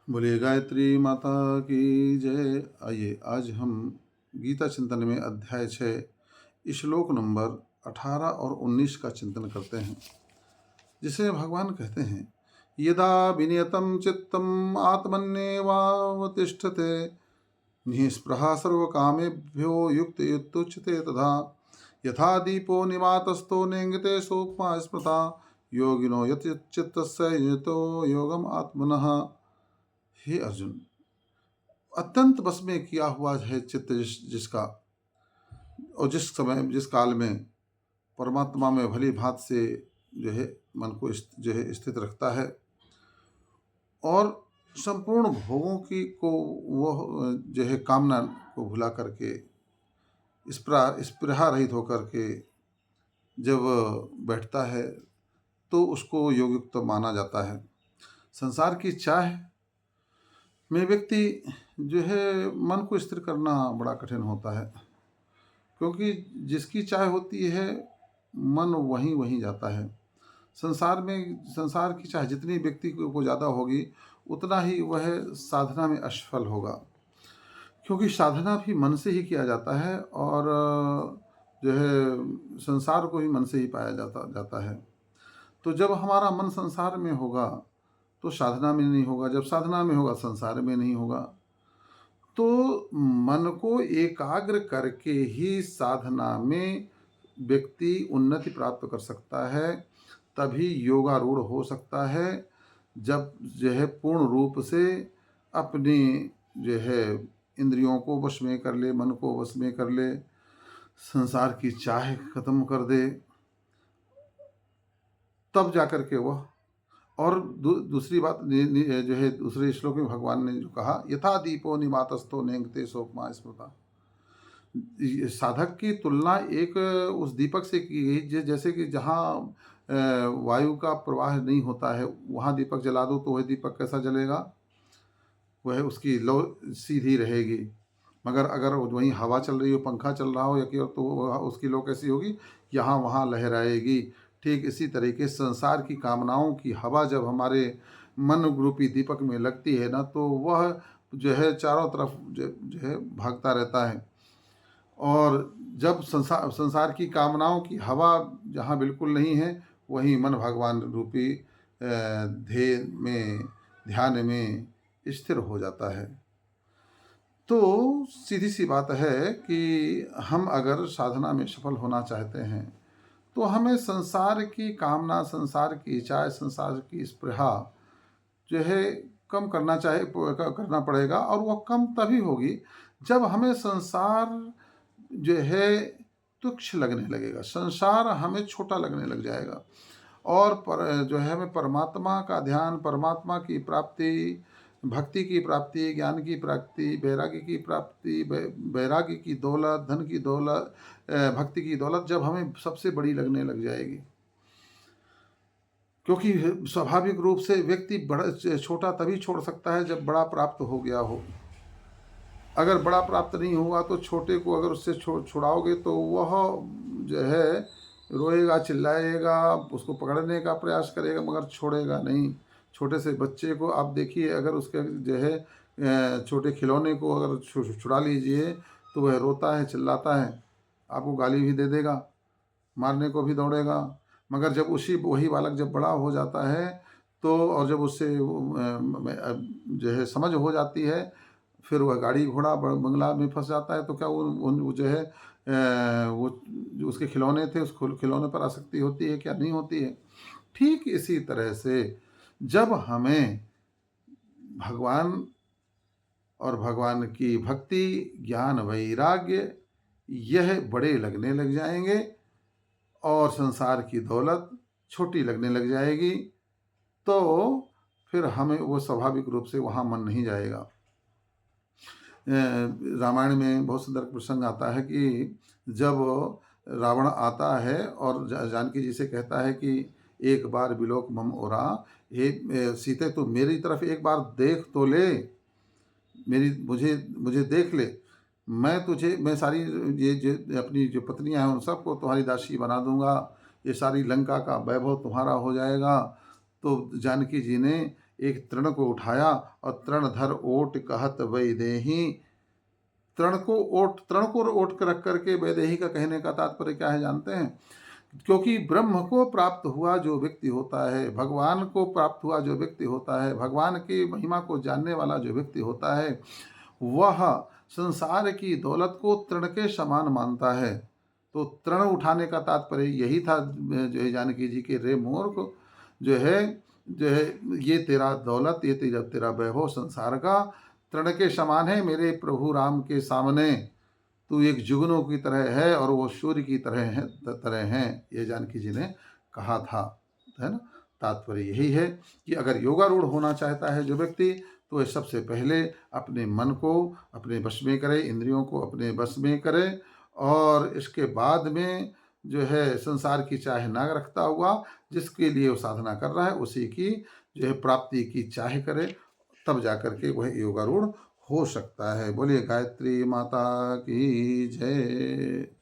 बोलिए गायत्री माता की जय। आइए आज हम गीता चिंतन में अध्याय 6 श्लोक नंबर 18 और 19 का चिंतन करते हैं, जिसे भगवान कहते हैं यदा विनियतं चित्तम आत्मन्येवावतिष्ठते निःस्पृहा सर्वकामेभ्यो युक्तयुक्तोच्यते तथा यथा दीपो निवातस्थो नेङ्गते सोपमा स्मृता योगिनो यत् चित्तस्य युतो योगम आत्मनः। हे अर्जुन, अत्यंत बस में किया हुआ है चित्त जिसका, और जिस समय जिस काल में परमात्मा में भली भांति से जो है मन को जो है स्थित रखता है और संपूर्ण भोगों की को वह जो है कामना को भुला करके स्पृहा रहित होकर के जब बैठता है तो उसको योगयुक्त माना जाता है। संसार की चाह में व्यक्ति जो है मन को स्थिर करना बड़ा कठिन होता है, क्योंकि जिसकी चाह होती है मन वहीं वहीं जाता है। संसार की चाह जितनी व्यक्ति को ज़्यादा होगी उतना ही वह साधना में असफल होगा, क्योंकि साधना भी मन से ही किया जाता है और जो है संसार को भी मन से ही पाया जाता है। तो जब हमारा मन संसार में होगा तो साधना में नहीं होगा, जब साधना में होगा संसार में नहीं होगा। तो मन को एकाग्र करके ही साधना में व्यक्ति उन्नति प्राप्त कर सकता है, तभी योगारूढ़ हो सकता है। जब जो है पूर्ण रूप से अपनी जो है इंद्रियों को वश में कर ले, मन को वश में कर ले, संसार की चाह खत्म कर दे, तब जाकर के वह। और दूसरी बात जो है दूसरे श्लोक में भगवान ने जो कहा यथा दीपो निवातस्थो नेंगते सोपमा स्मृता, साधक की तुलना एक उस दीपक से की गई जैसे कि जहाँ वायु का प्रवाह नहीं होता है वहाँ दीपक जला दो तो वह दीपक कैसा जलेगा, वह उसकी लो सीधी रहेगी। मगर अगर वहीं हवा चल रही हो, पंखा चल रहा हो या कि तो उसकी लो कैसी होगी, यहाँ वहाँ लहराएगी। ठीक इसी तरीके संसार की कामनाओं की हवा जब हमारे मन रूपी दीपक में लगती है ना, तो वह जो है चारों तरफ जो है भागता रहता है। और जब संसार की कामनाओं की हवा जहाँ बिल्कुल नहीं है, वहीं मन भगवान रूपी ध्येय में ध्यान में स्थिर हो जाता है। तो सीधी सी बात है कि हम अगर साधना में सफल होना चाहते हैं तो हमें संसार की कामना, संसार की इच्छाएं, संसार की स्पृहा जो है कम करना पड़ेगा। और वह कम तभी होगी जब हमें संसार जो है तुच्छ लगने लगेगा, संसार हमें छोटा लगने लग जाएगा और जो है हमें परमात्मा का ध्यान, परमात्मा की प्राप्ति, भक्ति की प्राप्ति, ज्ञान की प्राप्ति, वैराग्य की प्राप्ति, वैराग्य की दौलत, धन की दौलत, भक्ति की दौलत जब हमें सबसे बड़ी लगने लग जाएगी। क्योंकि स्वाभाविक रूप से व्यक्ति बड़ा छोटा तभी छोड़ सकता है जब बड़ा प्राप्त हो गया हो। अगर बड़ा प्राप्त नहीं हुआ तो छोटे को अगर उससे छुड़ाओगे तो वह जो है रोएगा, चिल्लाएगा, उसको पकड़ने का प्रयास करेगा मगर छोड़ेगा नहीं। छोटे से बच्चे को आप देखिए, अगर उसके जो है छोटे खिलौने को अगर छुड़ा लीजिए तो वह रोता है, चिल्लाता है, आपको गाली भी दे देगा, मारने को भी दौड़ेगा। मगर जब वही बालक जब बड़ा हो जाता है तो, और जब उससे जो है समझ हो जाती है, फिर वह गाड़ी घोड़ा बंगला में फंस जाता है, तो क्या वो जो है वो जो उसके खिलौने थे उस खिलौने पर आसक्ति होती है, क्या नहीं होती है। ठीक इसी तरह से जब हमें भगवान और भगवान की भक्ति, ज्ञान, वैराग्य यह बड़े लगने लग जाएंगे और संसार की दौलत छोटी लगने लग जाएगी, तो फिर हमें वो स्वाभाविक रूप से वहाँ मन नहीं जाएगा। रामायण में बहुत सुंदर प्रसंग आता है कि जब रावण आता है और जानकी जी से कहता है कि एक बार विलोक मम ओरा, हे सीते तू मेरी तरफ एक बार देख तो ले, मुझे देख ले, मैं सारी ये जो अपनी जो पत्नियां हैं उन सबको तुम्हारी दासी बना दूंगा, ये सारी लंका का वैभव तुम्हारा हो जाएगा। तो जानकी जी ने एक तृण को उठाया और तृण धर ओट कहत वैदेही। तृण को ओट कर रख करके वैदेही का कहने का तात्पर्य क्या है जानते हैं? क्योंकि ब्रह्म को प्राप्त हुआ जो व्यक्ति होता है, भगवान को प्राप्त हुआ जो व्यक्ति होता है, भगवान की महिमा को जानने वाला जो व्यक्ति होता है, वह संसार की दौलत को तृण के समान मानता है। तो तृण उठाने का तात्पर्य यही था जो है जानकी जी के, रे मूर्ख, जो है ये तेरा दौलत, ये तेरा वैभव संसार का तृण के समान है, मेरे प्रभु राम के सामने तू एक जुगनू की तरह है और वो सूर्य की तरह है, ये जानकी जी ने कहा था, है ना। तात्पर्य यही है कि अगर योगारूढ़ होना चाहता है जो व्यक्ति, तो वह सबसे पहले अपने मन को अपने वश में करे, इंद्रियों को अपने वश में करे, और इसके बाद में जो है संसार की चाह ना रखता हुआ, जिसके लिए वो साधना कर रहा है उसी की जो है प्राप्ति की चाह करे, तब जाकर के वह योगारूढ़ हो सकता है। बोलिए गायत्री माता की जय।